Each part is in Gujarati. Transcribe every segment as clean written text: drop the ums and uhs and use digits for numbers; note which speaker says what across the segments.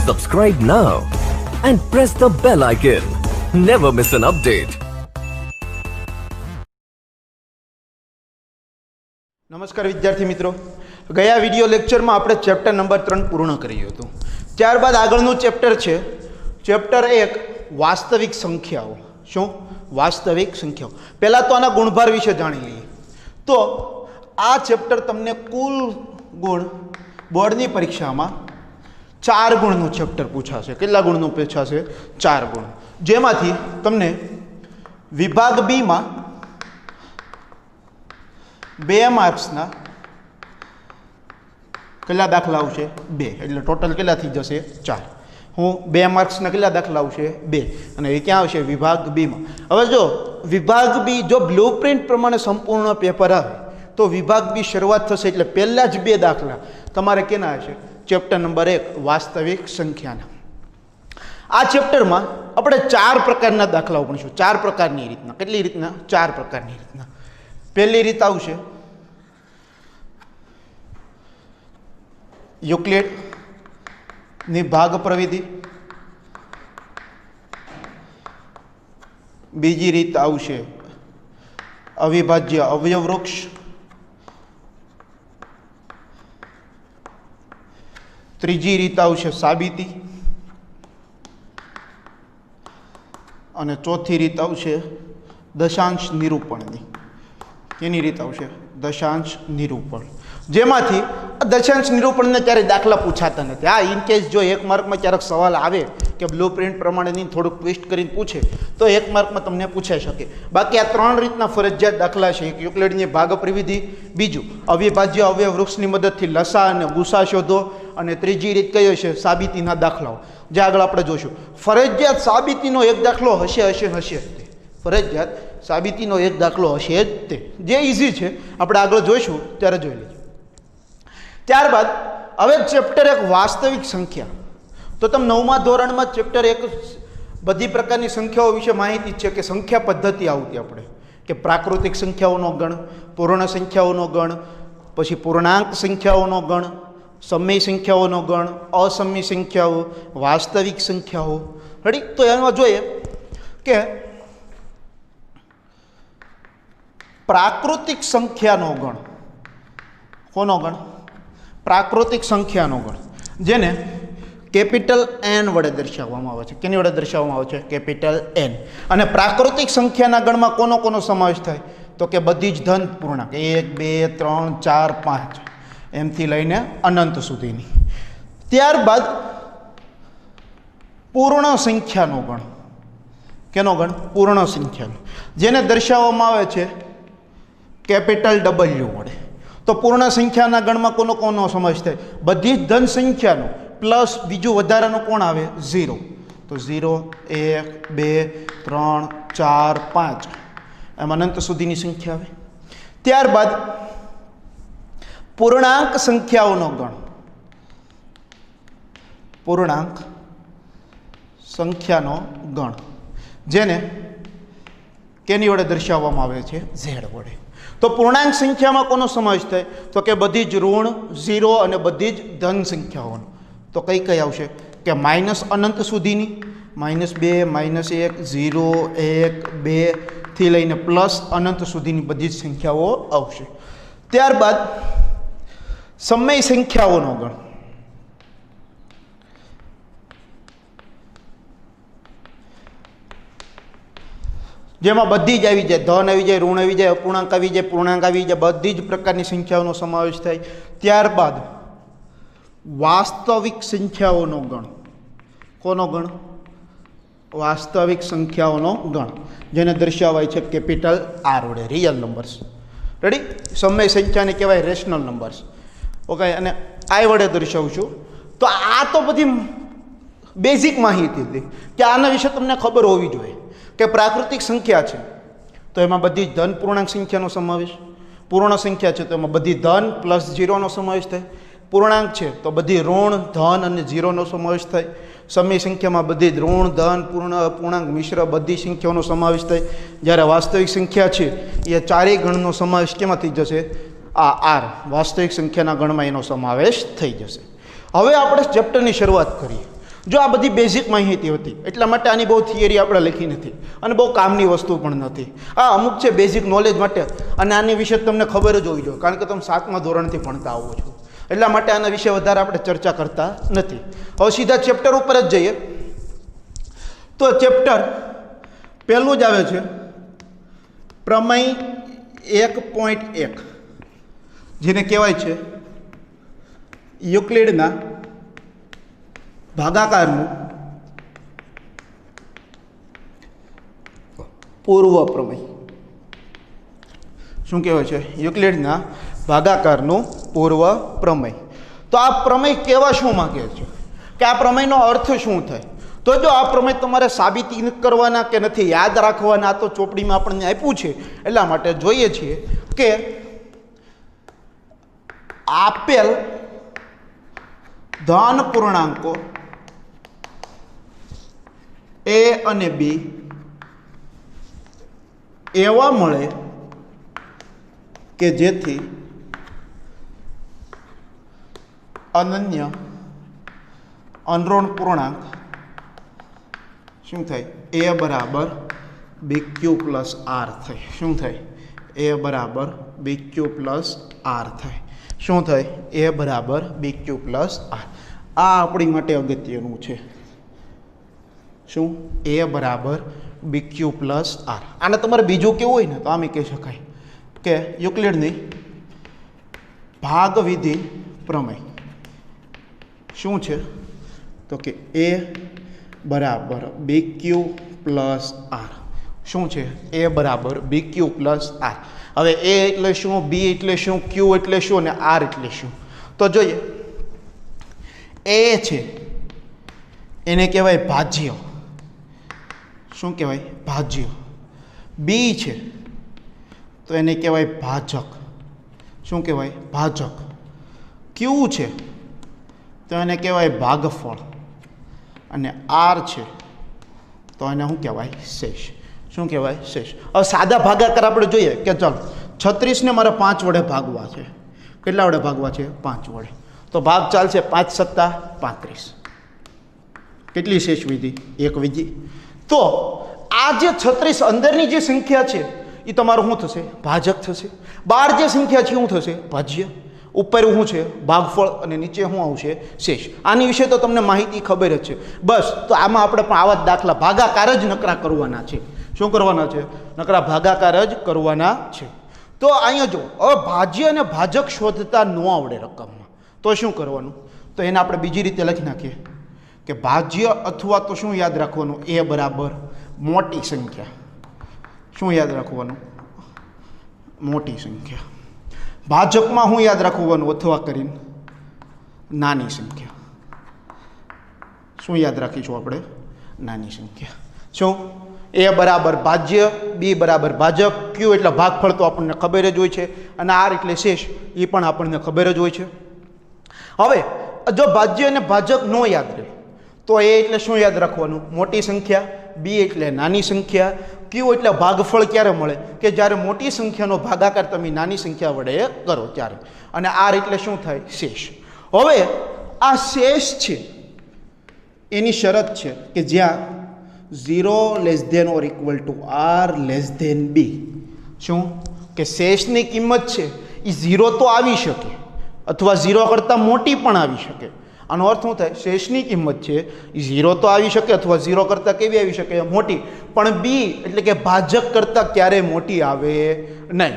Speaker 1: Subscribe now and press the bell icon. Never miss an update.
Speaker 2: નમસ્કાર વિદ્યાર્થી મિત્રો, ગયા વિડિયો લેક્ચરમાં આપણે ચેપ્ટર નંબર 3 પૂર્ણ કર્યું હતું. ત્યારબાદ આગળનું ચેપ્ટર છે ચેપ્ટર 1 વાસ્તવિક સંખ્યાઓ. શું? વાસ્તવિક સંખ્યાઓ. પહેલા તો આના ગુણભાર વિશે જાણી લઈએ. તો આ ચેપ્ટર તમને કુલ ગુણ બોર્ડની પરીક્ષામાં 4 ગુણનું ચેપ્ટર પૂછાશે. કેટલા ગુણનું પૂછાશે? 4 ગુણ. જેમાંથી તમને વિભાગ બી માં 2 માર્ક્સના કેટલા દાખલા આવશે? 2. એટલે ટોટલ કેટલા થઈ જશે? 4. હું 2 માર્ક્સના કેટલા દાખલા આવશે? 2. અને એ ક્યાં આવશે? વિભાગ બીમાં. હવે જો વિભાગ બી જો બ્લુપ્રિન્ટ પ્રમાણે સંપૂર્ણ પેપર આવે તો વિભાગ બી શરૂઆત થશે એટલે પહેલા જ 2 દાખલા તમારે કેના હશે? ચેપ્ટર નંબર 1 વાસ્તવિક સંખ્યાના. આ ચેપ્ટરમાં આપણે 4 પ્રકારના દાખલાઓ ભણીશું. 4 પ્રકારની રીતના. કેટલી રીતના? 4 પ્રકારની રીતના. પહેલી રીત આવશે યુક્લિડની ભાગ પ્રવિધિ. બીજી રીત આવશે અવિભાજ્ય અવયવ વૃક્ષ. ત્રીજી રીત આવશે સાબિતી. અને ચોથી રીત આવશે દશાંશ નિરૂપણની. એની રીત આવશે દશાંશ નિરૂપણ. જેમાંથી દશાંશ નિરૂપણને ક્યારેય દાખલા પૂછાતા નથી. હા, ઇન કેસ જો 1 માર્કમાં ક્યારેક સવાલ આવે કે બ્લુપ્રિન્ટ પ્રમાણેની થોડુંક ટ્વિસ્ટ કરીને પૂછે તો 1 માર્કમાં તમને પૂછાઈ શકે. બાકી આ 3 રીતના ફરજિયાત દાખલા છે. એક યુક્લિડની ભાગ પ્રવિધિ, બીજું અવિભાજ્ય અવયવ વૃક્ષની મદદથી લસા અને ગુસા શોધો, અને ત્રીજી રીત કઈ હશે? સાબિતીના દાખલાઓ. જે આગળ આપણે જોશું. ફરજિયાત સાબિતીનો એક દાખલો હશે જ તે. ફરજિયાત સાબિતીનો એક દાખલો હશે જ તે. જે ઇઝી છે, આપણે આગળ જોઈશું ત્યારે જોઈ લેજો. ત્યારબાદ હવે ચેપ્ટર 1 વાસ્તવિક સંખ્યા. તો તમે 9મા ધોરણમાં ચેપ્ટર 1 બધી પ્રકારની સંખ્યાઓ વિશે માહિતી છે કે સંખ્યા પદ્ધતિ આવતી આપણે, કે પ્રાકૃતિક સંખ્યાઓનો ગણ, પૂર્ણ સંખ્યાઓનો ગણ, પછી પૂર્ણાંક સંખ્યાઓનો ગણ, સમય સંખ્યાઓનો ગણ, અસમય સંખ્યાઓ, વાસ્તવિક સંખ્યાઓ. રેડી? તો એમાં જોઈએ કે પ્રાકૃતિક સંખ્યાનો ગણ. કોનો ગણ? પ્રાકૃતિક સંખ્યાનો ગણ, જેને કેપિટલ એન વડે દર્શાવવામાં આવે છે. કેની વડે દર્શાવવામાં આવે છે? Capital N. અને પ્રાકૃતિક સંખ્યાના ગણમાં કોનો સમાવેશ થાય? તો કે બધી જ ધન પૂર્ણાંક 1, 2, 3, 4, 5 એમથી લઈને અનંત સુધીની. ત્યારબાદ પૂર્ણ સંખ્યાનો ગણ. કેનો ગણ? પૂર્ણ સંખ્યાનો, જેને દર્શાવવામાં આવે છે કેપિટલ ડબલ્યુ વડે. તો પૂર્ણ સંખ્યાના ગણમાં કોનો સમાવેશ થાય? બધી જ ધન સંખ્યાનો પ્લસ બીજું વધારાનું કોણ આવે? 0. તો 0, 1, 2, 3, 4, 5 એમ અનંત સુધીની સંખ્યા આવે. ત્યારબાદ પૂર્ણાંક સંખ્યાઓનો ગણ. પૂર્ણાંક સંખ્યાનો ગણ, જેને કેની વડે દર્શાવવામાં આવે છે? Z વડે. તો પૂર્ણાંક સંખ્યામાં કોનો સમાવેશ થાય? તો કે બધી જ ઋણ 0 અને બધી જ ધન સંખ્યાઓનો. તો કઈ આવશે? કે માઇનસ અનંત સુધીની, -2, -1, 0, 1, 2 થી લઈને પ્લસ અનંત સુધીની બધી જ સંખ્યાઓ આવશે. ત્યારબાદ સમય સંખ્યાઓનો ગણ. જેમાં બધી જ આવી જાય. ધન આવી જાય, ઋણ આવી જાય, અપૂર્ણાંક આવી જાય, પૂર્ણાંક આવી જાય, બધી જ પ્રકારની સંખ્યાઓનો સમાવેશ થાય. ત્યારબાદ વાસ્તવિક સંખ્યાઓનો ગણ. કોનો ગણ? વાસ્તવિક સંખ્યાઓનો ગણ, જેને દર્શાવાય છે કેપિટલ આર વડે, રિયલ નંબર્સ. રેડી? સમય સંખ્યાને કહેવાય રેશનલ નંબર્સ. ઓકે, અને આ વડે દર્શાવશું. તો આ તો બધી બેઝિક માહિતી હતી કે આના વિશે તમને ખબર હોવી જોઈએ કે પ્રાકૃતિક સંખ્યા છે તો એમાં બધી ધન પૂર્ણાંક સંખ્યાનો સમાવેશ. પૂર્ણ સંખ્યા છે તો એમાં બધી ધન પ્લસ 0નો સમાવેશ થાય. પૂર્ણાંક છે તો બધી ઋણ, ધન અને 0નો સમાવેશ થાય. સમય સંખ્યામાં બધી જ ઋણ, ધન, પૂર્ણાંક મિશ્ર બધી સંખ્યાઓનો સમાવેશ થાય. જ્યારે વાસ્તવિક સંખ્યા છે એ 4 ગણનો સમાવેશ કેમાં થઈ જશે? આ આર વાસ્તવિક સંખ્યાના ગણમાં એનો સમાવેશ થઈ જશે. હવે આપણે ચેપ્ટરની શરૂઆત કરીએ જો આ બધી બેઝિક માહિતી હતી એટલા માટે આની બહુ થિયરી આપણે લખી નથી અને બહુ કામની વસ્તુ પણ નથી. આ અમુક છે બેઝિક નોલેજ માટે, અને આની વિશે તમને ખબર જ હોવી જોઈએ કારણ કે તમે 7મા ધોરણથી ભણતા આવો છો. એટલા માટે આના વિશે વધારે આપણે ચર્ચા કરતા નથી. હવે સીધા ચેપ્ટર ઉપર જ જઈએ. તો ચેપ્ટર પહેલું જ આવે છે પ્રમેય 1.1, જેને કહેવાય છે યુક્લિડના ભાગાકારનું પૂર્વ પ્રમેય. શું કહેવાય છે? યુક્લિડના ભાગાકારનું પૂર્વ પ્રમેય. તો આ પ્રમેય કહેવા શું માંગે છે કે આ પ્રમેયનો અર્થ શું થાય? તો જો આ પ્રમેય તમારે સાબિતી કરવાના કે નથી યાદ રાખવાના, તો ચોપડીમાં આપણને આપ્યું છે. એટલા માટે જોઈએ છીએ કે આપેલ ધન પૂર્ણાંકો A અને B એવા મળે કે જેથી અનન્ય અનઋણ પૂર્ણાંક શું થાય? A બરાબર BQ પ્લસ R થાય. શું થાય? A બરાબર BQ પ્લસ R થાય. શું થાય? A બરાબર BQ પ્લસ R. આ આપણી માટે અગત્યનું છે. શું? A બરાબર BQ પ્લસ R. આને તમારે બીજું કેવું હોય ને તો આમ કહી શકાય કે યુક્લિડની ભાગવિધિ પ્રમેય શું છે? તો કે A બરાબર BQ પ્લસ R. શું છે? A બરાબર BQ પ્લસ R. હવે A એટલે શું, B એટલે શું, Q એટલે શું અને R એટલે શું? તો જોઈએ. A છે એને કહેવાય ભાજ્ય. શું કહેવાય? ભાજ્ય. B છે તો એને કહેવાય ભાજક. શું કહેવાય? ભાજક. Q છે તો એને કહેવાય ભાગફળ, અને R છે તો એને શું કહેવાય? શેષ. શું કહેવાય? શેષ. હવે સાદા ભાગાકાર આપણે જોઈએ કે ચાલો 36ને મારે 5 વડે ભાગવા છે. કેટલા વડે ભાગવા છે? 5 વડે. તો ભાગ ચાલશે 5 સત્તા 35. કેટલી શેષ વિધિ? એક વિધિ. તો આ જે 36 અંદરની જે સંખ્યા છે એ તમારું શું થશે? ભાજક થશે. બહાર જે સંખ્યા છે શું થશે? ભાજ્ય. ઉપર શું છે? ભાગફળ, અને નીચે શું આવશે? શેષ. આની વિશે તો તમને માહિતી ખબર જ છે. બસ તો આમાં આપણે પણ આવા જ દાખલા ભાગાકાર જ નકરા કરવાના છે. શું કરવાના છે? નકરા ભાગાકાર જ કરવાના છે. તો અહીંયા જો હવે ભાજ્ય અને ભાજક શોધતા ન આવડે રકમમાં તો શું કરવાનું? તો એને આપણે બીજી રીતે લખી નાખીએ કે ભાજ્ય અથવા તો શું યાદ રાખવાનું? A બરાબર મોટી સંખ્યા. શું યાદ રાખવાનું? મોટી સંખ્યા. ભાજકમાં શું યાદ રાખવાનું? અથવા કરીને નાની સંખ્યા. શું યાદ રાખીશું આપણે? નાની સંખ્યા. શું? A બરાબર ભાજ્ય, B બરાબર ભાજક, Q એટલે ભાગફળ તો આપણને ખબર જ હોય છે, અને R એટલે શેષ એ પણ આપણને ખબર જ હોય છે. હવે જો ભાજ્ય અને ભાજક ન યાદ રહે તો A એટલે શું યાદ રાખવાનું? મોટી સંખ્યા. B એટલે નાની સંખ્યા. Q એટલે ભાગફળ ક્યારે મળે? કે જ્યારે મોટી સંખ્યાનો ભાગાકાર તમે નાની સંખ્યા વડે કરો ત્યારે. અને R એટલે શું થાય? શેષ. હવે આ શેષ છે એની શરત છે કે જ્યાં 0 less than or equal to R less than B. શું? કે શેષની કિંમત છે એ 0 તો આવી શકે અથવા 0 કરતાં મોટી પણ આવી શકે. આનો અર્થ શું થાય? શેષની કિંમત છે એ 0 તો આવી શકે અથવા 0 કરતાં કેવી આવી શકે? મોટી. પણ B એટલે કે ભાજક કરતાં ક્યારેય મોટી આવે નહીં.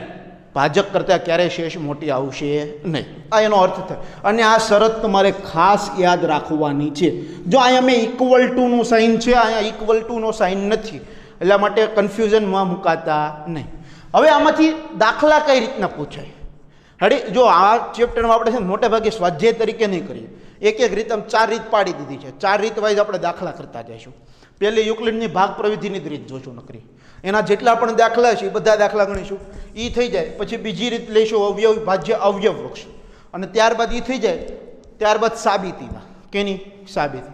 Speaker 2: ભાજક કરતાં ક્યારેય શેષ મોટી આવશે નહીં. આ એનો અર્થ થાય. અને આ શરત તમારે ખાસ યાદ રાખવાની છે. જો અહીંયા મેં ઇક્વલ ટુનું સાઇન છે, અહીંયા ઇક્વલ ટુનો સાઇન નથી, એટલા માટે કન્ફ્યુઝનમાં મુકાતા નહીં. હવે આમાંથી દાખલા કઈ રીતના પૂછાય? હડી જો આ ચેપ્ટરમાં આપણે છે ને મોટે ભાગે સ્વાધ્યાય તરીકે નહીં કરીએ. એક એક રીત આમ 4 રીત પાડી દીધી છે. 4 રીત વાઇઝ આપણે દાખલા કરતા જઈશું. પહેલી યુક્લિડની ભાગ પ્રવિધિની જ રીત જોશું નકરી. એના જેટલા પણ દાખલા છે એ બધા દાખલા ગણીશું. એ થઈ જાય પછી બીજી રીત લઈશું અવયવ ભાજ્ય અવયવ વૃક્ષ, અને ત્યારબાદ એ થઈ જાય ત્યારબાદ સાબિતીમાં. કેની સાબિતી?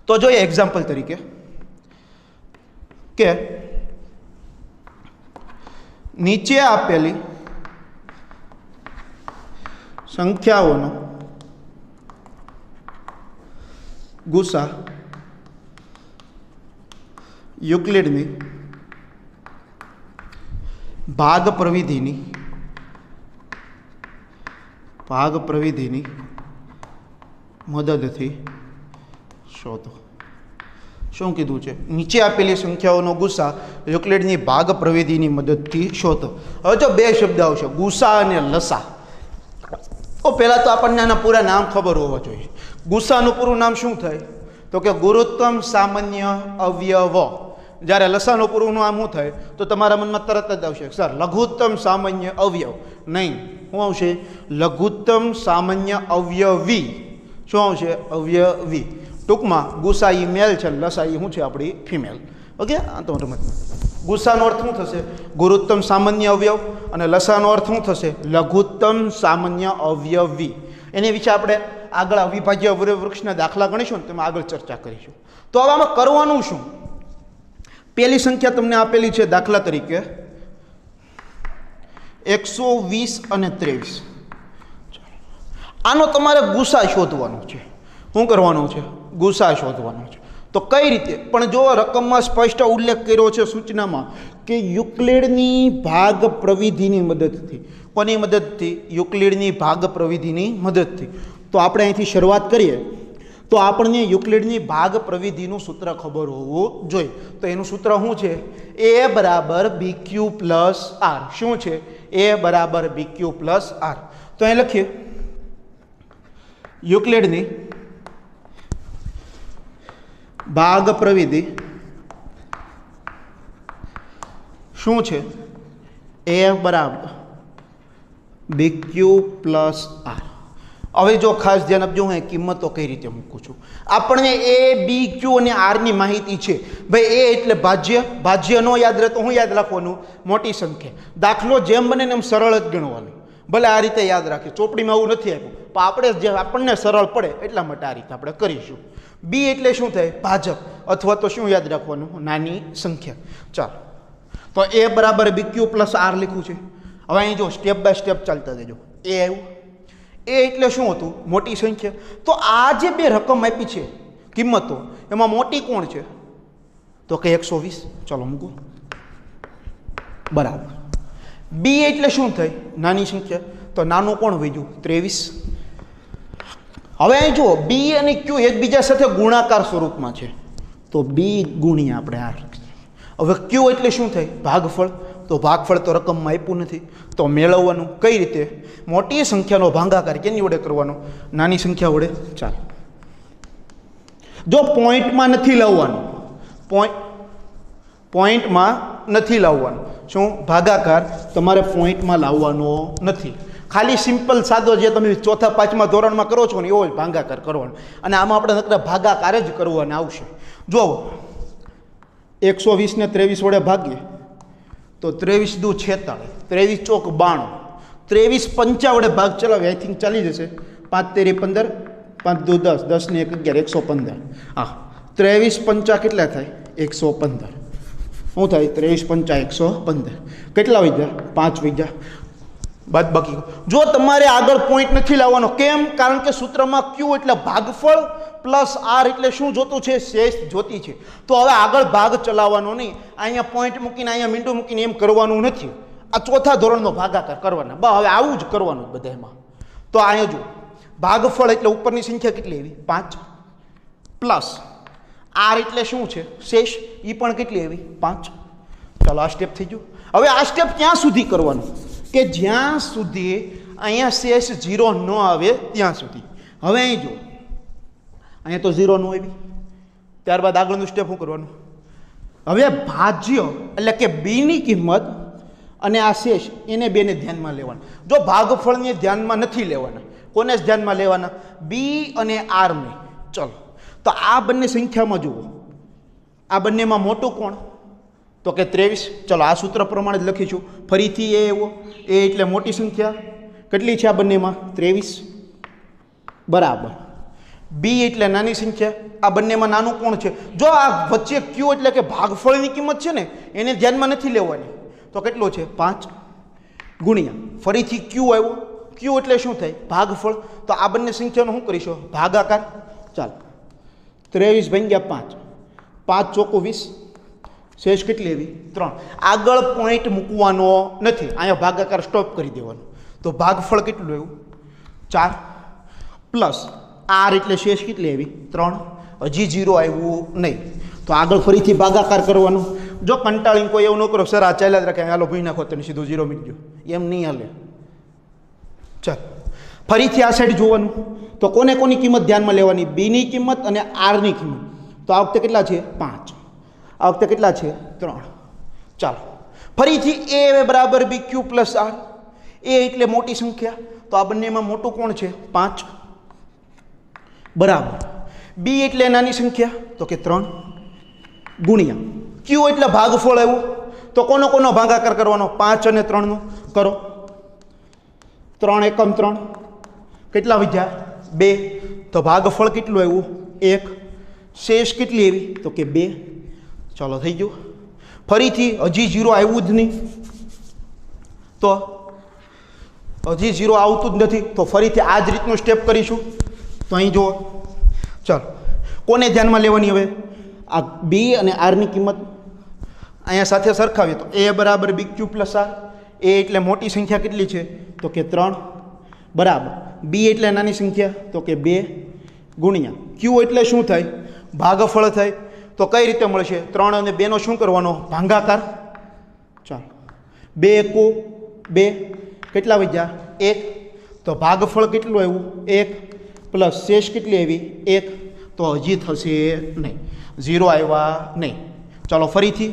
Speaker 2: તો જોઈએ એક્ઝામ્પલ તરીકે કે નીચે આપેલી સંખ્યાઓનો ગુસા યુક્લિડની ભાગ પ્રવિધિની મદદથી શોધો. શું કીધું છે? નીચે આપેલી સંખ્યાઓનો ગુસા યુક્લિડની ભાગ પ્રવિધિની મદદથી શોધો. હવે જો બે શબ્દ આવશે, ગુસા અને લસા. તો પહેલાં તો આપણને આના પૂરા નામ ખબર હોવા જોઈએ. ગુસાનું પૂરું નામ શું થાય? તો કે ગુરુત્તમ સામાન્ય અવયવ. જ્યારે લસાનું પૂરું નામ શું થાય? તો તમારા મનમાં તરત જ આવશે સર લઘુત્તમ સામાન્ય અવયવ. નહીં, શું આવશે? લઘુત્તમ સામાન્ય અવયવી. શું આવશે? અવયવી. ટૂંકમાં ગુસા ઈ મેલ છે, લસા ઈ શું છે? આપણી ફિમેલ. ઓકે, આ તો રમત. ગુસાનો અર્થ શું થશે? ગુરુત્તમ સામાન્ય અવયવ. અને લસાનો અર્થ શું થશે? લઘુત્તમ સામાન્ય અવયવી. એની વિશે આપણે આગળ અવિભાજ્ય વૃક્ષના દાખલા ગણીશું ને તેમાં આગળ ચર્ચા કરીશું. તો હવે આમાં કરવાનું શું? પહેલી સંખ્યા તમને આપેલી છે દાખલા તરીકે 120 અને 23. આનો તમારે ગુસા શોધવાનો છે. શું કરવાનું છે? ગુસા શોધવાનો છે. તો કઈ રીતે? પણ જો રકમમાં સ્પષ્ટ ઉલ્લેખ કર્યો છે સૂચનામાં કે યુક્લિડની ભાગ પ્રવિધિની મદદથી. કોની મદદથી? યુક્લિડની ભાગ પ્રવિધિની મદદથી. તો આપણે અહીંથી શરૂઆત કરીએ તો આપણને યુક્લિડની ભાગ પ્રવિધિનું સૂત્ર ખબર હોવું જોઈએ. તો એનું સૂત્ર શું છે? a બરાબર bq પ્લસ r. શું છે? a બરાબર bq પ્લસ r. તો અહીં લખીએ યુક્લિડની ભાગ પ્રવિધિ શું છે? a બરાબર bq પ્લસ r. હવે જો ખાસ ધ્યાન આપજો, હું કિંમતો કઈ રીતે મૂકું છું. આપણને a b q અને r ની માહિતી છે. ભાઈ a એટલે ભાજ્ય. ભાજ્ય ન યાદ રહે તો હું યાદ રાખવાનું? મોટી સંખ્યા. દાખલો જેમ બને ને એમ સરળ જ ગણવાનું. ભલે આ રીતે યાદ રાખીએ, ચોપડીમાં આવું નથી આપ્યું, પણ આપણે જે આપણને સરળ પડે એટલા માટે આ રીતે આપણે કરીશું. b એટલે શું થાય? ભાજક. અથવા તો શું યાદ રાખવાનું? નાની સંખ્યા. ચાલો, તો a બરાબર bq પ્લસ r લખ્યું છે. હવે અહીં જો સ્ટેપ બાય સ્ટેપ ચાલતા જજો. એ આવ્યું. એ એટલે શું હતું? મોટી સંખ્યા. તો આ જે બે રકમ આપી છે કિંમતો, એમાં મોટી કોણ છે? તો કે 120. ચલો મૂકો. બરાબર. બી એટલે શું થાય? નાની સંખ્યા. તો નાનું કોણ વહીજું? 23. હવે અહીં જુઓ, બી અને ક્યુ એકબીજા સાથે ગુણાકાર સ્વરૂપમાં છે. તો બી ગુણ્યા આપણે આર. હવે ક્યુ એટલે શું થાય? ભાગફળ. તો ભાગફળ તો રકમમાં આપ્યું નથી, તો મેળવવાનું કઈ રીતે? મોટી સંખ્યાનો ભાગાકાર કેની વડે કરવાનો? નાની સંખ્યા વડે. ચાલો, જો પોઈન્ટમાં નથી લાવવાનું, પોઈન્ટમાં નથી લાવવાનું. શું? ભાગાકાર તમારે પોઈન્ટમાં લાવવાનો નથી. ખાલી સિમ્પલ સાદો જે તમે ચોથા પાંચમા ધોરણમાં કરો છો ને એવો જ ભાગાકાર કરવાનો. અને આમાં આપણે નકરા ભાગાકાર જ કરવાના આવશે. જો 120 ને 23 વડે ભાગીએ તો 23 દુ 46, 23 ચોક 92, 23 પંચા વડે ભાગ ચલાવે આઈ થિંક ચાલી જશે. 5 તેરી 15, 5 દુ 10, 10 ને 1 11, 115. હા, 23 પંચા કેટલા થાય? 115. શું થાય? 23 પંચા 115. કેટલા વૈજા? 5 વૈજા. બાદ બાકી જો તમારે આગળ પોઈન્ટ નથી લાવવાનો. કેમ? કારણ કે સૂત્રમાં ક્યુ એટલે ભાગફળ પ્લસ આર એટલે શું જોતું છે? શેષ જોતી છે. તો હવે આગળ ભાગ ચલાવવાનો નહીં, અહીંયા પોઈન્ટ મૂકીને અહીંયા મીંડું મૂકીને એમ કરવાનું નથી. આ ચોથા ધોરણનો ભાગાકાર કરવાના. હવે આવું જ કરવાનું બધા એમાં. તો અહીંયા જુઓ, ભાગફળ એટલે ઉપરની સંખ્યા કેટલી આવી? 5 પ્લસ આર એટલે શું છે? શેષ. એ પણ કેટલી આવી? 5. ચાલો, આ સ્ટેપ થઈ ગયું. હવે આ સ્ટેપ ક્યાં સુધી કરવાનું? કે જ્યાં સુધી અહીંયા શેષ 0 ન આવે ત્યાં સુધી. હવે અહીં જો, અહીંયા તો 0 ન આવી, ત્યારબાદ આગળનું સ્ટેપ શું કરવાનું? હવે ભાજ્ય એટલે કે બીની કિંમત અને આ શેષ એને બેને ધ્યાનમાં લેવાના. જો ભાગફળને ધ્યાનમાં નથી લેવાના, કોને જ ધ્યાનમાં લેવાના? બી અને આરને. ચલો, તો આ બંને સંખ્યામાં જુઓ, આ બંનેમાં મોટું કોણ? તો કે 23. ચલો, આ સૂત્ર પ્રમાણે જ લખીશું. ફરીથી એ એવો, એ એટલે મોટી સંખ્યા. કેટલી છે આ બંનેમાં? 23. બરાબર. બી એટલે નાની સંખ્યા. આ બંનેમાં નાનું કોણ છે? જો આ વચ્ચે ક્યુ એટલે કે ભાગફળની કિંમત છે ને એને ધ્યાનમાં નથી લેવાની. તો કેટલો છે? 5 ગુણ્યા ફરીથી ક્યુ આવ્યો. ક્યુ એટલે શું થાય? ભાગફળ. તો આ બંને સંખ્યાનો શું કરીશું? ભાગાકાર. ચાલો, 23 ભાગ્યા 5, 5 ચોકું 20, શેષ કેટલી આવી 3. આગળ પોઈન્ટ મૂકવાનો નથી, અહીંયા ભાગાકાર સ્ટોપ કરી દેવાનો. તો ભાગફળ કેટલું આવ્યું 4 પ્લસ આર એટલે શેષ કેટલી આવી 3. હજી 0 આવ્યું નહીં, તો આગળ ફરીથી ભાગાકાર કરવાનો. જો કંટાળીને કોઈ એવું ન કરો સર આ ચાલ્યા જ રાખે હાલો ભૂઈ નાખો તને સીધું 0 મીટ ગયો, એમ નહીં હાલે. ચાલ ફરીથી આ સાઈડ જોવાનું. તો કોને કોની કિંમત ધ્યાનમાં લેવાની? બીની કિંમત અને આરની કિંમત. તો આ વખતે કેટલા છે 5, આ વખતે કેટલા છે 3. ચાલો ફરીથી એ બરાબર બી ક્યુ પ્લસ આર. એ એટલે મોટી સંખ્યા, તો આ બંનેમાં મોટું કોણ છે 5 બરાબર. બી એટલે નાની સંખ્યા, તો કે 3 ગુણ્યા ક્યુ એટલે ભાગફળ આવ્યું. તો કોનો ભાગાકાર કરવાનો? 5 અને 3 નો કરો. 3 એકમ 3 કેટલા વધ્યા 2. તો ભાગફળ કેટલું આવ્યું 1. શેષ કેટલી આવી? તો કે 2. ચાલો થઈ ગયું. ફરીથી હજી 0 આવ્યું જ નહીં, તો હજી 0 આવતું જ નથી, તો ફરીથી આ જ રીતનું સ્ટેપ કરીશું. તો અહીં જુઓ, ચાલો કોને ધ્યાનમાં લેવાની? હવે આ બી અને આરની કિંમત અહીંયા સાથે સરખાવીએ તો એ બરાબર બી ક્યુ પ્લસ આર. એ એટલે મોટી સંખ્યા કેટલી છે? તો કે 3 બરાબર. બી એટલે નાની સંખ્યા, તો કે 2 ગુણ્યા ક્યુ એટલે શું થાય? ભાગફળ થાય. તો કઈ રીતે મળશે? 3 અને 2 નો શું કરવાનો? ભાગાકાર. ચાલો 2 એકુ 2 કેટલા વધ્યા 1. તો ભાગફળ કેટલું આવ્યું 1 પ્લસ શેષ કેટલી આવી 1. તો હજી થશે નહીં, 0 આવ્યા નહીં. ચાલો ફરીથી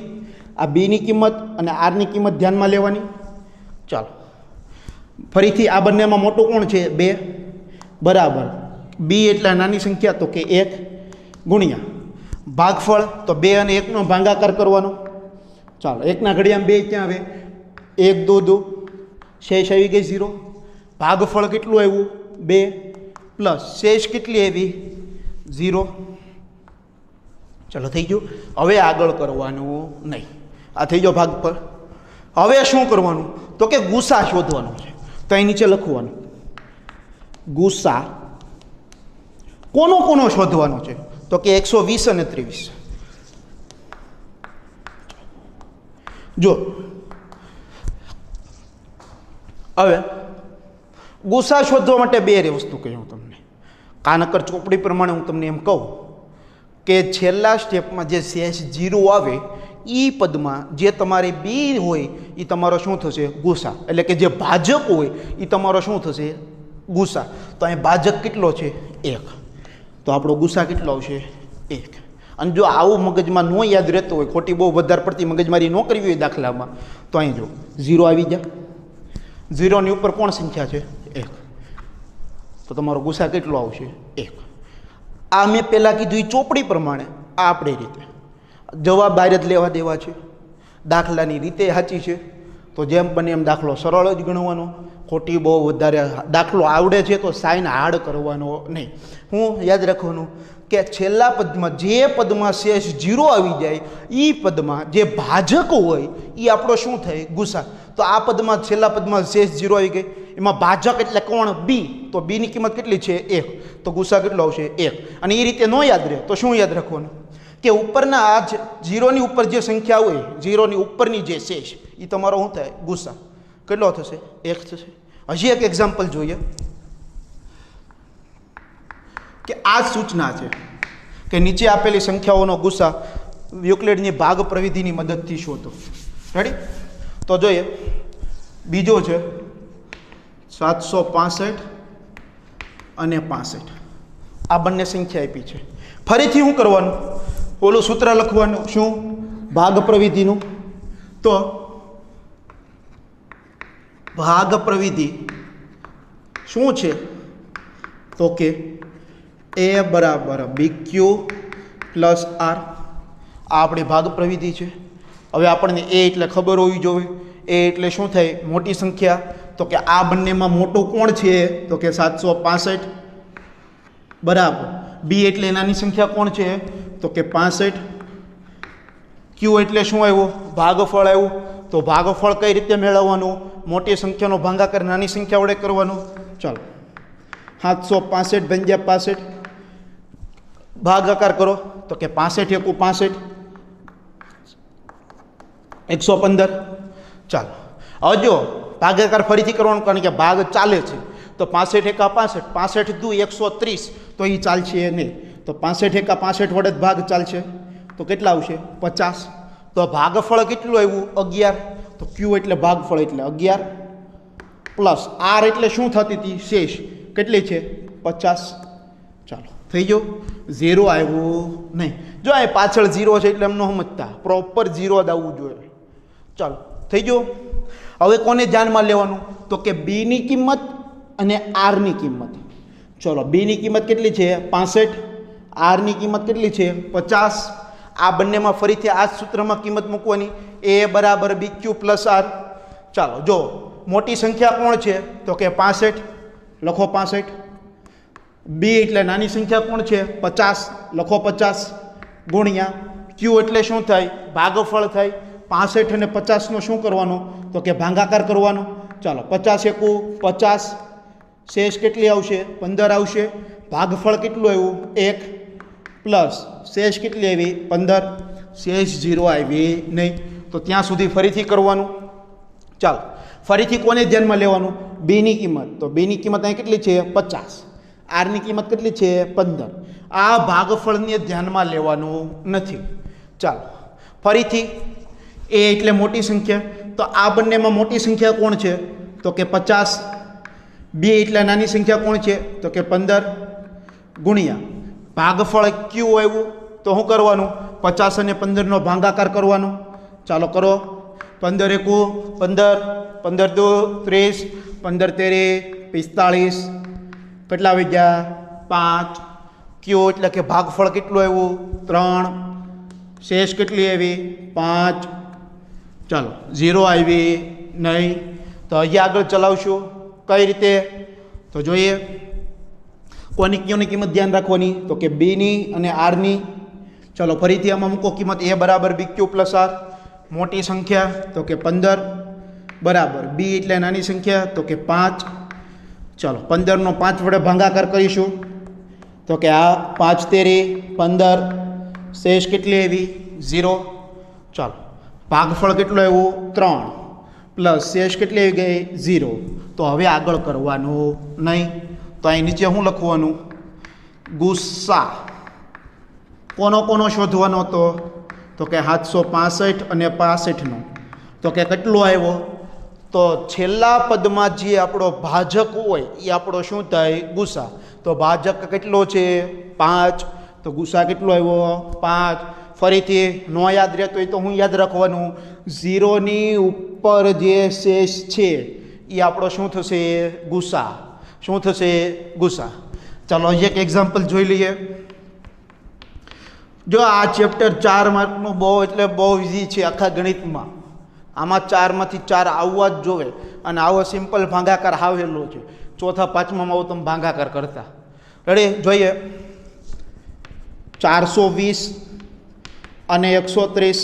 Speaker 2: આ બીની કિંમત અને આરની કિંમત ધ્યાનમાં લેવાની. ચાલો ફરીથી આ બંનેમાં મોટું કોણ છે 2 બરાબર. બી એટલે નાની સંખ્યા, તો કે 1 ગુણ્યા ભાગફળ. તો 2 અને 1 નો ભાગાકાર કરવાનો. ચાલો 1 ના ઘડિયામાં 2 ક્યાં આવે? 1 2 2, શેષ આવી ગઈ 0. ભાગફળ કેટલું આવ્યું 2 પ્લસ શેષ કેટલી આવી 0. ચાલો થઈ ગયું. હવે આગળ કરવાનું નહીં, આ થઈ ગયો ભાગફળ. હવે શું કરવાનું? તો કે ગુસા શોધવાનો છે. તો અહીં નીચે લખવાનું ગુસા કોનો શોધવાનો છે? તો કે 120 અને 23. જો હવે ગુસા શોધવા માટે બે વસ્તુ કહ્યું તમને. કાનકર ચોપડી પ્રમાણે હું તમને એમ કહું કે છેલ્લા સ્ટેપમાં જે શેષ 0 આવે એ પદમાં જે તમારે બી હોય એ તમારો શું થશે? ગુસા. એટલે કે જે ભાજક હોય એ તમારો શું થશે? ગુસા. તો અહીં ભાજક કેટલો છે? 1. તો આપણો ગુસા કેટલો આવશે? 1. અને જો આવું મગજમાં ન યાદ રહેતું હોય, ખોટી બહુ વધારે પડતી મગજમારી ન કરવી હોય દાખલામાં, તો અહીં જો 0 આવી જાય. 0 ની ઉપર કોણ સંખ્યા છે? 1. તો તમારો ગુસા કેટલો આવશે? 1. આ મેં પહેલાં કીધું એ ચોપડી પ્રમાણે, આ આપણી રીતે જવાબ બહાર જ લેવા દેવા છે. દાખલાની રીતે સાચી છે, તો જેમ બને એમ દાખલો સરળ જ ગણવાનો. ખોટી બહુ વધારે દાખલો આવડે છે તો સાઈન હાર્ડ કરવાનો નહીં. હું યાદ રાખવાનું કે છેલ્લા પદમાં જે પદમાં શેષ 0 આવી જાય એ પદમાં જે ભાજક હોય એ આપણો શું થાય? ગુસા. તો આ પદમાં છેલ્લા પદમાં શેષ 0 આવી ગઈ, એમાં ભાજક એટલે કોણ? બી. તો બીની કિંમત કેટલી છે? 1. તો ગુસા કેટલો આવશે? 1. અને એ રીતે ન યાદ રહે તો શું યાદ રાખવાનું કે ઉપરના આ 0ની ઉપર જે સંખ્યા હોય, 0ની ઉપરની જે શેષ, એ તમારો શું થાય? ગુસા. કેટલો થશે? 1 થશે. હજી એક એક્ઝામ્પલ જોઈએ કે આ સૂચના છે કે નીચે આપેલી સંખ્યાઓનો ગુસા યુક્લિડની ભાગ પ્રવિધિની મદદથી શોધો. રેડી? તો જોઈએ. બીજો છે 765 અને 65. આ બંને સંખ્યા આપી છે. ફરીથી શું કરવાનું? ઓલું સૂત્ર લખવાનું. શું? ભાગ પ્રવિધિનું. તો ભાગ પ્રવિધિ શું છે? તો કે એ બરાબર બી ક્યુ પ્લસ આર. આ આપણી ભાગ પ્રવિધિ છે. હવે આપણને એ એટલે ખબર હોવી જોઈએ. એ એટલે શું થાય? મોટી સંખ્યા. તો કે આ બંનેમાં મોટું કોણ છે? તો કે 765 બરાબર. બી એટલે નાની સંખ્યા કોણ છે? તો કે 65. ક્યુ એટલે શું આવ્યું? ભાગફળ આવ્યું. તો ભાગફળ કઈ રીતે મેળવવાનું? મોટી સંખ્યાનો ભાગાકાર નાની સંખ્યા વડે કરવાનો. ચાલો 765 ભાગ્યા 65 ભાગાકાર કરો તો કે 65 એકુ 65 115. ચાલો હવે જો ભાગાકાર ફરીથી કરવાનું કારણ કે ભાગ ચાલે છે તો 65 એકા 65 65 દુ 130 તો એ ચાલશે નહીં તો 65 એકા 65 વડે જ ભાગ ચાલશે તો કેટલા આવશે 50. તો ભાગફળ કેટલું આવ્યું 11. તો ક્યુ એટલે ભાગફળ એટલે 11 પ્લસ આર એટલે શું થતી હતી શેષ કેટલી છે 50. ચાલો થઈ ગયો 0 આવ્યું નહીં. જો આ પાછળ 0 છે એટલે એમ ન સમજતા પ્રોપર 0 જ આવવું જોઈએ. ચાલો થઈ ગયો. હવે કોને ધ્યાનમાં લેવાનું તો કે બી ની કિંમત અને આર ની કિંમત. ચલો બી ની કિંમત કેટલી છે 65, આર ની કિંમત કેટલી છે 50. આ બંનેમાં ફરીથી આ જ સૂત્રમાં કિંમત મૂકવાની એ બરાબર બી ક્યુ પ્લસ આર. ચાલો જો મોટી સંખ્યા કોણ છે તો કે 65 લખો 65. બી એટલે નાની સંખ્યા કોણ છે 50 લખો 50 ગુણ્યા ક્યુ એટલે શું થાય ભાગફળ થાય. 65 અને 50નો શું કરવાનો તો કે ભાગાકાર કરવાનો. ચાલો 50 એકુ 50 શેષ કેટલી આવશે 15 આવશે. ભાગફળ કેટલું આવ્યું 1 પ્લસ શેષ કેટલી આવી 15. શેષ 0 આવી નહીં તો ત્યાં સુધી ફરીથી કરવાનું. ચાલો ફરીથી કોને ધ્યાનમાં લેવાનું બીની કિંમત. તો બીની કિંમત અહીં કેટલી છે 50, આરની કિંમત કેટલી છે 15. આ ભાગફળને ધ્યાનમાં લેવાનું નથી. ચાલો ફરીથી એ એટલે મોટી સંખ્યા તો આ બંનેમાં મોટી સંખ્યા કોણ છે તો કે 50. બી એટલે નાની સંખ્યા કોણ છે તો કે 15 ગુણ્યા ભાગફળ ક્યુ આવ્યું તો શું કરવાનું 50 અને 15નો ભાગાકાર કરવાનો. ચાલો કરો 15 એકુ 15, 15 દુ 30, 15 તેરે 45. કેટલા આવી ગયા 5. ક્યુ એટલે કે ભાગફળ કેટલું આવ્યું 3. શેષ કેટલી આવી 5. ચાલો 0 આવી નહીં તો અહીંયા આગળ ચલાવશું કઈ રીતે તો જોઈએ. કોની ક્યુની કિંમત ધ્યાન રાખવાની તો કે બીની અને આરની. ચાલો ફરીથી આમાં મૂકો કિંમત એ બરાબર બી ક્યુ પ્લસ આર. મોટી સંખ્યા તો કે 15 બરાબર બી એટલે નાની સંખ્યા તો કે 5. ચાલો 15નો 5 વડે ભાગાકાર કરીશું તો કે આ 5 તેરી 15. શેષ કેટલી આવી 0. ચાલો ભાગફળ કેટલું આવ્યું 3 પ્લસ શેષ કેટલી આવી ગઈ 0. તો હવે આગળ કરવાનું નહીં. તો અહીં નીચે શું લખવાનું ગુસ્સા કોનો કોનો શોધવાનો હતો તો કે 765 અને 65નો. તો કે કેટલો આવ્યો તો છેલ્લા પદમાં જે આપણો ભાજક હોય એ આપણો શું થાય ગુસ્સા. તો ભાજક કેટલો છે 5 તો ગુસ્સા કેટલો આવ્યો 5. ફરીથી ન યાદ રહેતો હોય તો હું યાદ રાખવાનું 0ની ઉપર જે શેષ છે એ આપણો શું થશે ગુસ્સા. શું થશે ગુસ્સા. ચાલો એક એક્ઝામ્પલ જોઈ લઈએ. જો આ ચેપ્ટર 4 માર્કનું બહુ એટલે બહુ ઇઝી છે આખા ગણિતમાં. આમાં 4માંથી 4 આવવા જ જોવે અને આવો સિમ્પલ ભાગાકાર આવેલો છે. ચોથા પાંચમામાં આવો તમે ભાગાકાર કરતા. રેડી જોઈએ 420 અને 130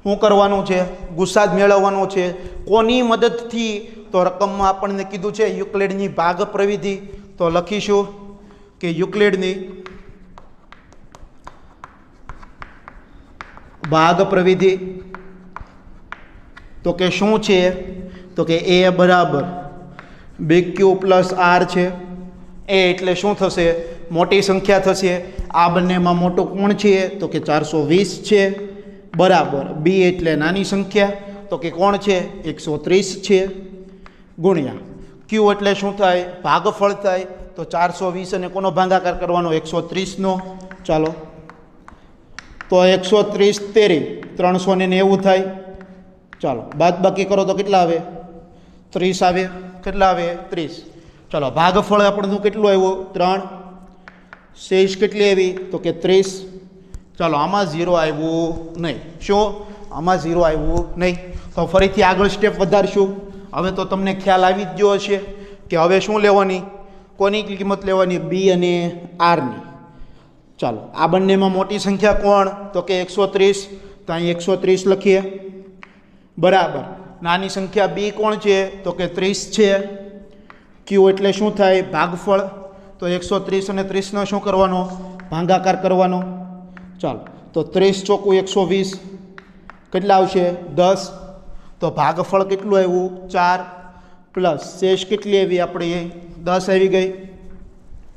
Speaker 2: શું કરવાનું છે ગુસ્સા જ મેળવવાનો છે. કોની મદદથી તો રકમમાં આપણને કીધું છે યુક્લિડની ભાગ પ્રવિધિ. તો લખીશું કે યુક્લિડની ભાગ પ્રવિધિ તો કે શું છે તો કે એ બરાબર બી ક્યુ પ્લસ આર છે. એ એટલે શું થશે મોટી સંખ્યા થશે. આ બંનેમાં મોટું કોણ છે તો કે 420 છે બરાબર બી એટલે નાની સંખ્યા તો કે કોણ છે 130 છે ગુણ્યા ક્યુ એટલે શું થાય ભાગફળ થાય. તો 420 અને કોનો ભાગાકાર કરવાનો 130નો. ચાલો તો 130 તેરી 390 થાય. ચાલો બાદ બાકી કરો તો કેટલા આવે 30 આવે. કેટલા આવે 30. ચાલો ભાગફળ આપણનું કેટલું આવ્યું 3. શેષ કેટલી આવી તો કે 30. ચાલો આમાં 0 આવ્યું નહીં. શું આમાં 0 આવ્યું નહીં. તો ફરીથી આગળ સ્ટેપ વધારશું. હવે તો તમને ખ્યાલ આવી જ ગયો હશે કે હવે શું લેવાની કોની કિંમત લેવાની બી અને આરની. ચાલો આ બંનેમાં મોટી સંખ્યા કોણ તો કે 130. તો અહીં 130 લખીએ બરાબર નાની સંખ્યા બી કોણ છે તો કે 30 છે. ક્યુ એટલે શું થાય ભાગફળ. તો 130 અને 30નો શું કરવાનો ભાંગાકાર કરવાનો. ચાલો તો 30 ચોકું 120 કેટલા આવશે 10. તો ભાગફળ કેટલું આવ્યું 4 પ્લસ શેષ કેટલી આવી આપણી 10 આવી ગઈ.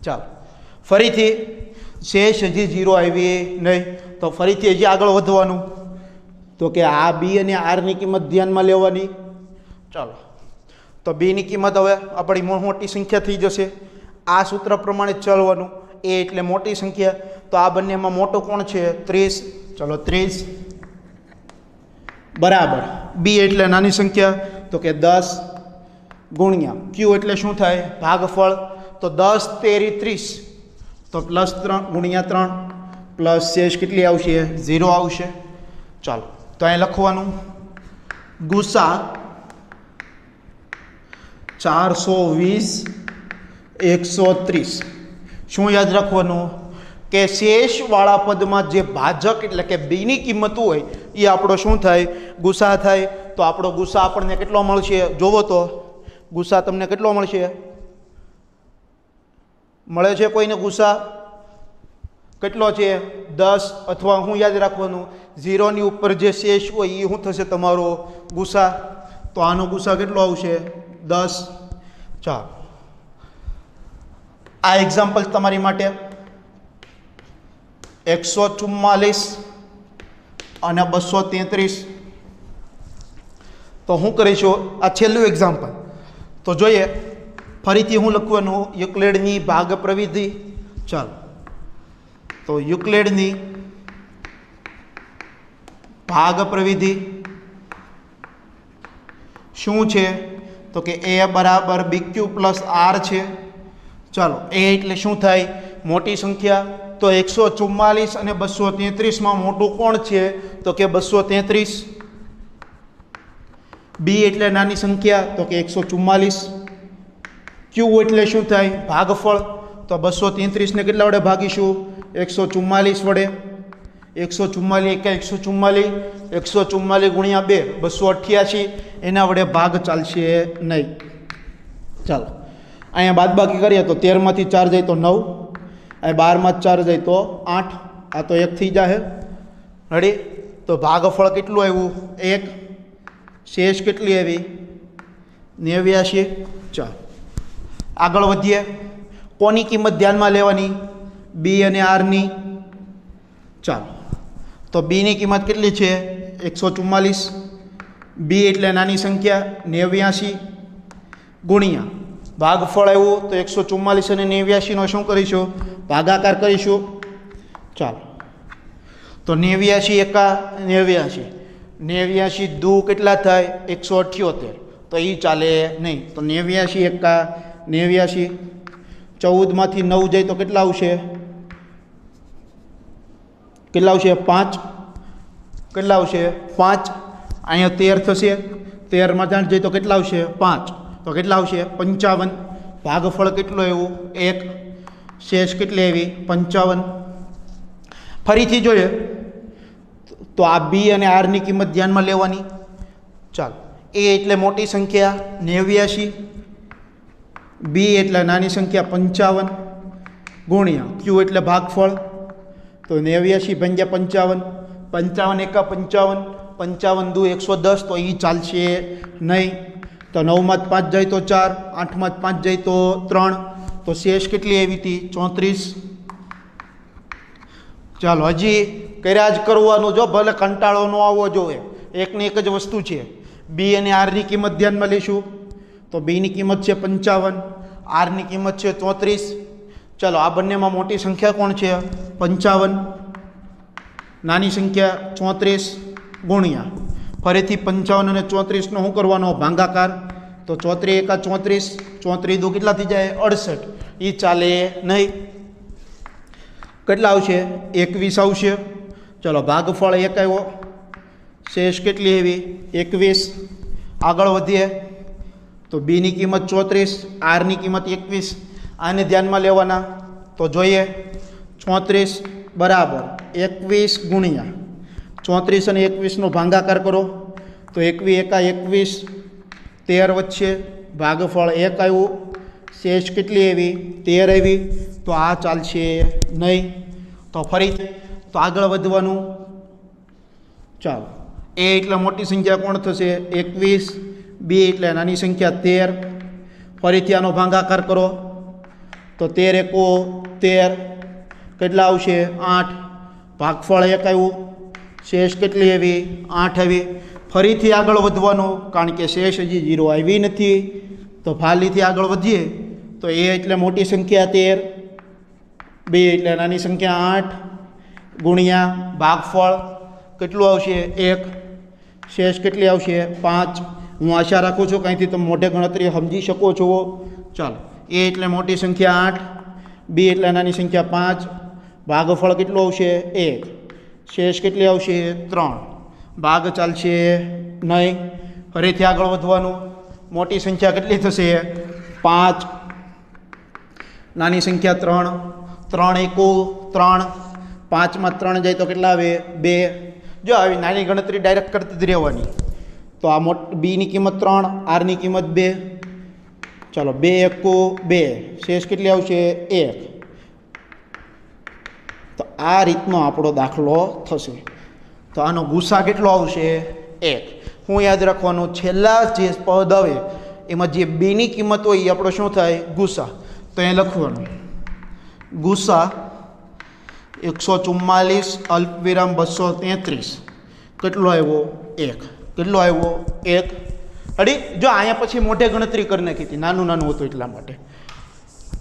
Speaker 2: ચાલો ફરીથી શેષ હજી 0 આવી નહીં, તો ફરીથી હજી આગળ વધવાનું. તો કે આ બી અને આરની કિંમત ધ્યાનમાં લેવાની. ચાલો તો બીની કિંમત હવે આપણી મોટી સંખ્યા થઈ જશે. આ સૂત્ર પ્રમાણે જ ચાલવાનું. એ એટલે મોટી સંખ્યા, તો આ બંનેમાં મોટો કોણ છે 30. ચલો 30 બરાબર બી એટલે નાની સંખ્યા, તો કે 10 ગુણ્યા ક્યુ એટલે શું થાય ભાગફળ. તો 10 તેરી 30, તો +3 ગુણ્યા 3 પ્લસ શેષ કેટલી આવશે 0 આવશે. ચાલો તો અહીં લખવાનું ગુસા 420 130. શું યાદ રાખવાનું કે શેષવાળા પદમાં જે ભાજક એટલે કે બીની કિંમત હોય એ આપણો શું થાય ગુસા થાય. તો આપણો ગુસા આપણને કેટલો મળશે જોવો તો ગુસા તમને કેટલો મળશે મળે છે કોઈને ગુસા કેટલો છે 10, અથવા હું યાદ રાખવાનું 0ની ઉપર જે શેષ હોય એ શું થશે તમારો ગુસા. તો આનો ગુસા કેટલો આવશે 10. ચાલો આ એક્ઝામ્પલ તમારી માટે 144 અને 233. તો હું કરીશું આ છેલ્લું એક્ઝામ્પલ. તો જોઈએ ફરીથી હું લખવાનું યુક્લિડની ભાગ પ્રવિધિ. ચાલો તો યુક્લિડની ભાગ પ્રવિધિ શું છે તો કે એ બરાબર BQ પ્લસ R છે. ચાલો એ એટલે શું થાય મોટી સંખ્યા. તો 144 અને 233માં મોટું કોણ છે તો કે 233. બી એટલે નાની સંખ્યા તો કે 144. ક્યુ એટલે શું થાય ભાગફળ. તો 233 ને કેટલા વડે ભાગીશું 144 વડે. 144 એકા 144, 144 ગુણ્યા 2 288. એના વડે ભાગ ચાલશે નહીં. ચાલો અહીંયા બાદબાકી કરીએ તો 13માંથી 4 જાય તો 9, અહીં 12માં 4 જાય તો 8. આ તો 1 થઈ જાય રેડી. તો ભાગફળ કેટલું આવ્યું 1. શેષ કેટલી આવી 89. ચાલો આગળ વધીએ. કોની કિંમત ધ્યાનમાં લેવાની બી અને આરની. ચાલો તો બીની કિંમત કેટલી છે 144. બી એટલે નાની સંખ્યા 89 ગુણ્યા ભાગફળ આવ્યું તો 144 અને 89નો શું કરીશું ભાગાકાર કરીશું. ચાલો તો 89 એકા 89, 89 દુ કેટલા થાય 178. તો એ ચાલે નહીં. તો 89 એકા 89, 14માંથી 9 જાય તો કેટલા આવશે 5. કેટલા આવશે 5. અહીંયા 13 થશે. 13માં 8 જાય તો કેટલા આવશે 5. તો કેટલા આવશે 55. ભાગફળ કેટલું આવ્યું 1. શેષ કેટલી આવી 55. ફરીથી જોઈએ તો આ બી અને આરની કિંમત ધ્યાનમાં લેવાની. ચાલો એ એટલે મોટી સંખ્યા 89, બી એટલે નાની સંખ્યા 55 ગુણ્યા ક્યુ એટલે ભાગફળ. તો 89 ભાગ્યા 55, 55 એકા 55, 55 દુ 110. તો એ ચાલશે નહીં. તો 9માં 5 જાય તો 4, 8માં 5 જાય તો 3. તો શેષ કેટલી આવી હતી 34. ચાલો હજી કર્યા જ કરવાનું જો ભલે કંટાળો ન આવવો જોઈએ. એકની એક જ વસ્તુ છે. બી અને આરની કિંમત ધ્યાનમાં લઈશું. તો બીની કિંમત છે 55, આરની કિંમત છે 34. ચાલો આ બંનેમાં મોટી સંખ્યા કોણ છે 55, નાની સંખ્યા 34 ગુણ્યા ફરીથી 55 અને 34નો શું કરવાનો ભાગાકાર. તો 34 એકા 34, 34 દુ કેટલા થઈ જાય 68. એ ચાલે નહીં. કેટલા આવશે 21 આવશે. ચલો ભાગફળ 1 આવ્યો. શેષ કેટલી આવી 21. આગળ વધીએ તો બીની કિંમત 34, આરની કિંમત 21. આને ધ્યાનમાં લેવાના. તો જોઈએ 34 બરાબર 21 ગુણ્યા 34 અને 21નો ભાગાકાર કરો. તો 21 એકા 21, 13 વચ્ચે ભાગફળ 1 આવ્યું. શેષ કેટલી આવી 13 આવી. તો આ ચાલશે નહીં. તો ફરી તો આગળ વધવાનું. ચાલો, એ એટલે મોટી સંખ્યા કોણ થશે? 21. બી એટલે નાની સંખ્યા 13. ફરીથી આનો ભાગાકાર કરો તો 13 એકો 13. કેટલા આવશે? 8. ભાગફળ 1 આવ્યું. શેષ કેટલી આવી? 8 આવી. ફરીથી આગળ વધવાનું, કારણ કે શેષ હજી 0 આવી નથી. તો ફાલીથી આગળ વધીએ તો એ એટલે મોટી સંખ્યા 13, બી એટલે નાની સંખ્યા 8 ગુણ્યા ભાગફળ કેટલું આવશે? 1. શેષ કેટલી આવશે? 5. હું આશા રાખું છું કંઈથી તમે મોઢે ગણતરી સમજી શકો છો. ચાલો, એ એટલે મોટી સંખ્યા 8, બી એટલે નાની સંખ્યા 5. ભાગફળ કેટલું આવશે? 1. શેષ કેટલી આવશે? 3. ભાગ ચાલશે નહીં. ફરીથી આગળ વધવાનું. મોટી સંખ્યા કેટલી થશે? 5. નાની સંખ્યા 3. 3 એકો 3. 5માં 3 જાય તો કેટલા આવે? 2. જો આવી નાની ગણતરી ડાયરેક્ટ કરતી જ રહેવાની. તો આ બીની કિંમત 3, આરની કિંમત 2. ચાલો, 2 એકો 2. શેષ કેટલી આવશે? 1. તો આ રીતનો આપણો દાખલો થશે. તો આનો ગુસા કેટલો આવશે? 1. હું યાદ રાખવાનું, છેલ્લા જે પદ આવે એમાં જે બેની કિંમત હોય એ આપણો શું થાય? ગુસા. તો એ લખવાનું ગુસા 144 અલ્પવિરામ 233 કેટલો આવ્યો? 1. કેટલો આવ્યો? 1. અડી જો અહીંયા પછી મોઢે ગણતરી કરી નાખી હતી, નાનું નાનું હતું એટલા માટે.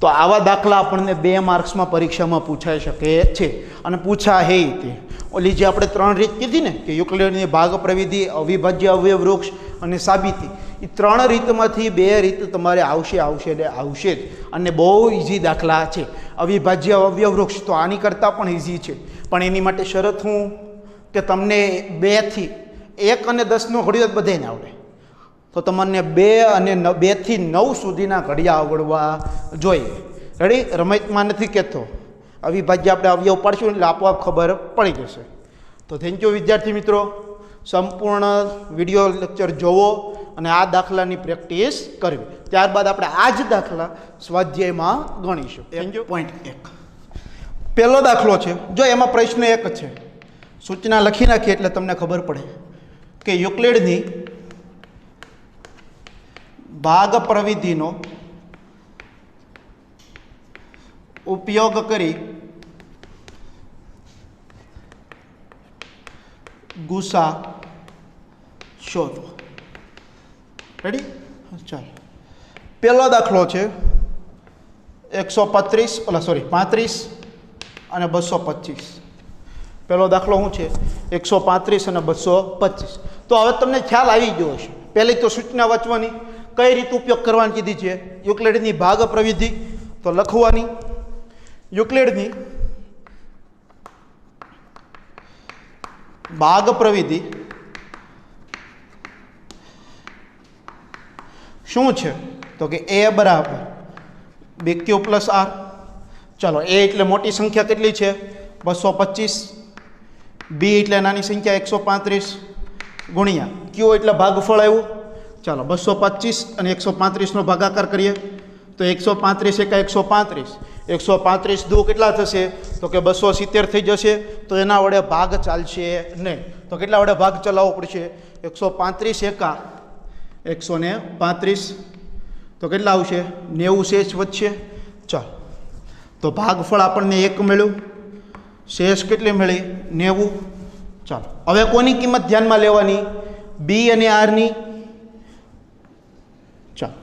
Speaker 2: તો આવા દાખલા આપણને 2 માર્ક્સમાં પરીક્ષામાં પૂછાઈ શકે છે અને પૂછાય તે. ઓલી જે આપણે 3 રીત કીધી ને કે યુક્લિડની ભાગ પ્રવિધિ, અવિભાજ્ય અવયવ વૃક્ષ અને સાબિતી, એ 3 રીતમાંથી 2 રીત તમારે આવશે એટલે આવશે જ. અને બહુ ઇઝી દાખલા છે. અવિભાજ્ય અવયવ વૃક્ષ તો આની કરતાં પણ ઇઝી છે, પણ એની માટે શરત હું કે તમને 2 થી 1 અને 10નો ઘડિયો બધાને આવડે. તો તમને 2 અને 2 થી 9 સુધીના ઘડિયા આવડવા જોઈએ. રેડી? રમતમાં નથી કહેતો, અવિભાજ્ય આપણે અવયવ પાડશું એટલે આપોઆપ ખબર પડી જશે. તો થેન્ક યુ વિદ્યાર્થી મિત્રો. સંપૂર્ણ વિડીયો લેક્ચર જોવો અને આ દાખલાની પ્રેક્ટિસ કરવી. ત્યારબાદ આપણે આ જ દાખલા સ્વાધ્યાયમાં ગણીશું. Thank you. પોઈન્ટ 1 પહેલો દાખલો છે. જો એમાં પ્રશ્ન એક છે, સૂચના લખી નાખીએ એટલે તમને ખબર પડે કે યુક્લિડની ભાગ પ્રવિધિનો ઉપયોગ કરી ગુસા શોધો. રેડી? ચાલો, પહેલો દાખલો છે 35 અને 225. પહેલો દાખલો શું છે? 135 અને 225. તો હવે તમને ખ્યાલ આવી ગયો હશે. પહેલી તો સૂચના વાંચવાની, કઈ રીતે ઉપયોગ કરવાની કીધી છે. યુક્લિડની ભાગ પ્રવિધિ તો લખવાની. યુક્લિડની ભાગ પ્રવિધિ શું છે? તો કે a બરાબર bq પ્લસ r. ચાલો, a એટલે મોટી સંખ્યા કેટલી છે? 225. b એટલે નાની સંખ્યા 135 ગુણ્યા q એટલે ભાગફળ આવ્યું. ચાલો, 225 અને 135નો ભાગાકાર કરીએ તો 135 એકા 135. 135 દુ કેટલા થશે? તો કે 270 થઈ જશે. તો એના વડે ભાગ ચાલશે નહીં. તો કેટલા વડે ભાગ ચલાવવો પડશે? 135 એકા 135. તો કેટલા આવશે? 90 શેષ વધશે. ચાલો, તો ભાગફળ આપણને 1 મળ્યું. શેષ કેટલી મળી? 90. ચાલો, હવે કોની કિંમત ધ્યાનમાં લેવાની? બી અને આરની. ચાલો,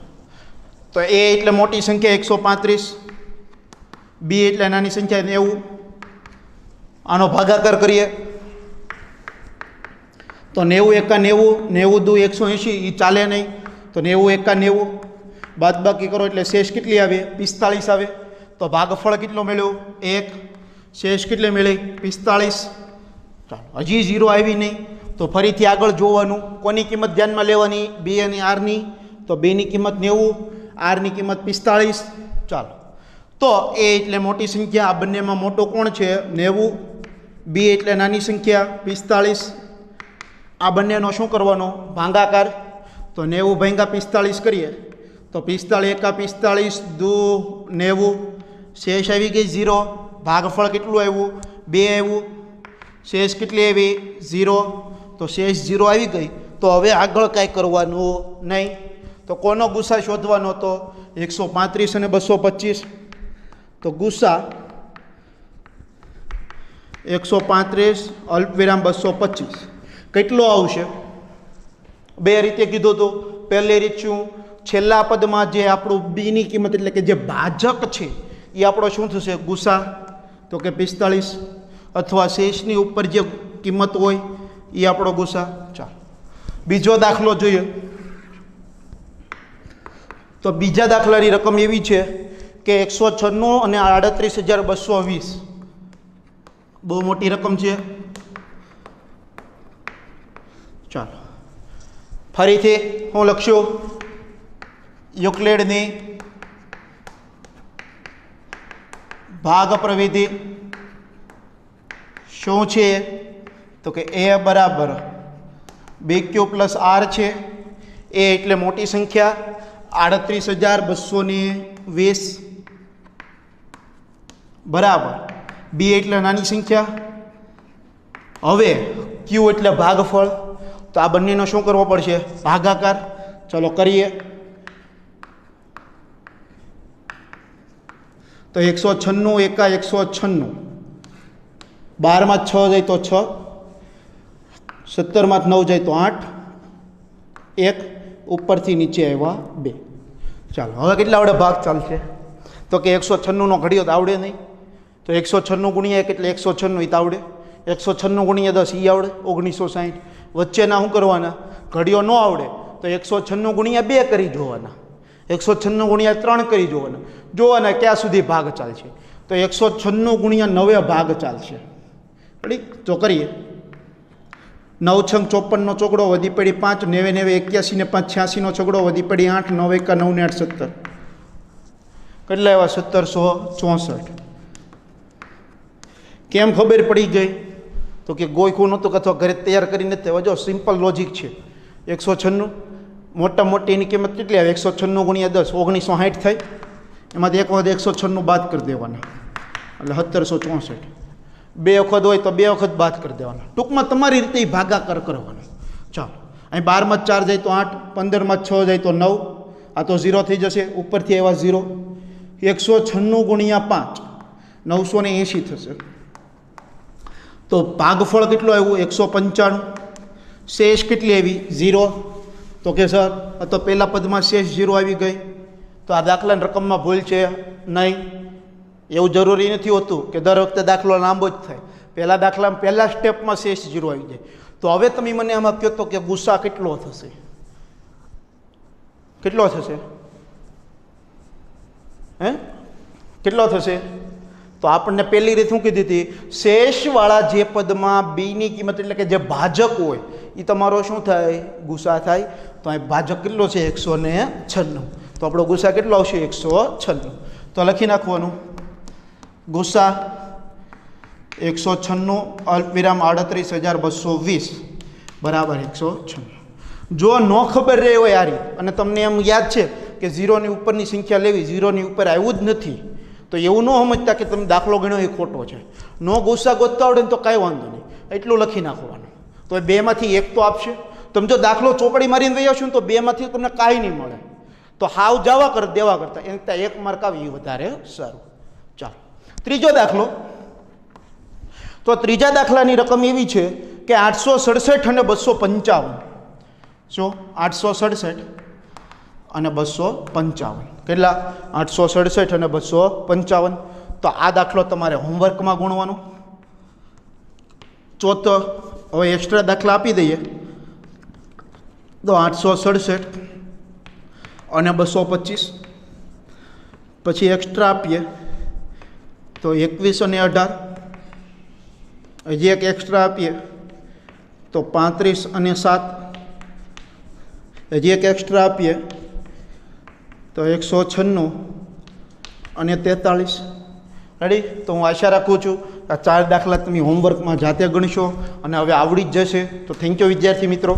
Speaker 2: તો એ એટલે મોટી સંખ્યા 135, બી એટલે નાની સંખ્યા 90. આનો ભાગાકાર કરીએ તો 90 એકા 90, 90 દુ 180, એ ચાલે નહીં. તો 90 એકા 90, બાદબાકી કરો એટલે શેષ કેટલી આવે? 45 આવે. તો ભાગફળ કેટલો મળ્યો? 1. શેષ કેટલી મળી? 45. ચાલો, હજી 0 આવી નહીં. તો ફરીથી આગળ જોવાનું, કોની કિંમત ધ્યાનમાં લેવાની? બી અને આરની. તો બેની કિંમત 90, આરની કિંમત 45. ચાલો, તો એ એટલે મોટી સંખ્યા, આ બંનેમાં મોટો કોણ છે? 90. બી એટલે નાની સંખ્યા 45. આ બંનેનો શું કરવાનો? ભાગાકાર. તો 90 ભાગ્યા 45 કરીએ તો 45 એકા 45 દુ 90. શેષ આવી ગઈ 0. ભાગફળ કેટલું આવ્યું? 2 આવ્યું, શેષ કેટલી આવી 0, તો શેષ 0 આવી ગઈ. તો હવે આગળ કાંઈ કરવાનું નહીં. તો કોનો ગુસા શોધવાનો હતો? 135 અને 225. તો ગુસા 135 અલ્પવિરામ 225 કેટલો આવશે? બે રીતે કીધું હતું. પહેલી રીત શું? છેલ્લા પદમાં જે આપણું બીની કિંમત એટલે કે જે ભાજક છે એ આપણો શું થશે? ગુસા. તો કે 45, અથવા શેષની ઉપર જે કિંમત હોય એ આપણો ગુસા. ચાલો બીજો દાખલો જોઈએ. તો બીજા દાખલાની રકમ એવી છે કે 196 અને 38,220. બહુ મોટી રકમ છે. ચાલો ફરીથી હું લખશું યુક્લિડની ભાગ પ્રવિધિ શું છે? તો કે એ બરાબર BQ પ્લસ R છે. એ એટલે મોટી સંખ્યા 38,220 બરાબર. બી એટલે નાની સંખ્યા. હવે ક્યુ એટલે ભાગફળ. તો આ બંનેનો શું કરવો પડશે? ભાગાકાર. ચલો કરીએ. તો 196 એકા 196, 12 6 જાય તો 6, 17 9 જાય તો 8, 1 ઉપરથી નીચે આવ્યા 2. ચાલો હવે કેટલા આવડે ભાગ ચાલશે? તો કે 196નો ઘડિયો તો આવડે નહીં. તો 196 ગુણ્યા 1 એટલે 196 એ તો આવડે. 196 ગુણ્યા 10 એ આવડે 1960. વચ્ચેના શું કરવાના? ઘડિયો ન આવડે તો 196 ગુણ્યા 2 કરી જોવાના, 196 ગુણ્યા 3 કરી જોવાના ક્યાં સુધી ભાગ ચાલશે. તો 196 ગુણ્યા 9 ભાગ ચાલશે. રેડી? તો કરીએ. 9 6 54નો ચોકડો વધી પડી 5, 9 9 81 ને 5 86નો ચોકડો વધી પડી 8, 9 1 9 ને 8 17. કેટલા એવા? 1764. કેમ ખબર પડી ગઈ? તો કે ગોઈખું નહોતું અથવા ઘરે તૈયાર કરીને જ જો સિમ્પલ લોજિક છે. 196 મોટા મોટી એની કિંમત કેટલી આવે? 196 ગુણ્યા 10 1960 થાય. એમાંથી એક વખત 196 બાદ કરી દેવાના એટલે 1764. બે વખત હોય તો બે વખત બાદ કરી દેવાના. ટૂંકમાં તમારી રીતે ભાગાકાર કરવાનો. ચાલો અહીં 12 4 જાય તો 8, 15 6 જાય તો 9, આ તો 0 થઈ જશે. ઉપરથી આવ્યા 0. 196 ગુણ્યા 5 980 થશે. તો ભાગફળ કેટલું આવ્યું? 195. શેષ કેટલી આવી? 0. તો કે સર આ તો પહેલા પદમાં શેષ 0 આવી ગઈ. તો આ દાખલાની રકમમાં ભૂલ છે નહીં. એવું જરૂરી નથી હોતું કે દર વખતે દાખલો લાંબો જ થાય. પહેલા દાખલામાં પહેલા સ્ટેપમાં શેષ 0 આવી જાય. તો હવે તમે મને આમાં કહો તો કે ગુસ્સા કેટલો થશે? કેટલો થશે? હે કેટલો થશે? તો આપણને પહેલી રીત શું કીધી હતી? શેષવાળા જે પદમાં બીની કિંમત એટલે કે જે ભાજક હોય એ તમારો શું થાય? ગુસા થાય. તો અહીં ભાજક કેટલો છે? 196. તો આપણો ગુસા કેટલો આવશે? 196. તો લખી નાખવાનું ગુસા 196 અલ્પવિરામ 38,220 બરાબર 196. જો ન ખબર રહે હોય આ રીત અને તમને એમ યાદ છે કે 0ની ઉપરની સંખ્યા લેવી, 0ની ઉપર આવ્યું જ નથી, તો એવું ન સમજતા કે તમે દાખલો ગણ્યો એ ખોટો છે. નો ગુસ્સા ગોતતા આવડે ને તો કાંઈ વાંધો નહીં, એટલું લખી નાખવાનું. તો એ બેમાંથી એક તો આપશે. તમે જો દાખલો ચોપડી મારીને વહી આવશો ને તો બેમાંથી તમને કાંઈ નહીં મળે. તો હાવ જવા કર દેવા કરતા એની ત્યાં 1 માર્ક આવી એ વધારે સારું. ચાલો ત્રીજો દાખલો. તો ત્રીજા દાખલાની રકમ એવી છે કે 867 અને 255. શું? 867 અને 255. કેટલા? 867 અને 255. તો આ દાખલો તમારે હોમવર્કમાં ગુણવાનો. ચોથો હવે એક્સ્ટ્રા દાખલા આપી દઈએ. તો 867 અને 225 પછી એક્સ્ટ્રા આપીએ તો 21 અને 18. હજી એક એક્સ્ટ્રા આપીએ તો 35 અને 7. હજી એક એક્સ્ટ્રા આપીએ તો 196 અને 43. રેડી? તો હું આશા રાખું છું આ 4 દાખલા તમે હોમવર્કમાં જાતે ગણશો અને હવે આવડી જ જશે. તો થેન્ક યુ વિદ્યાર્થી મિત્રો.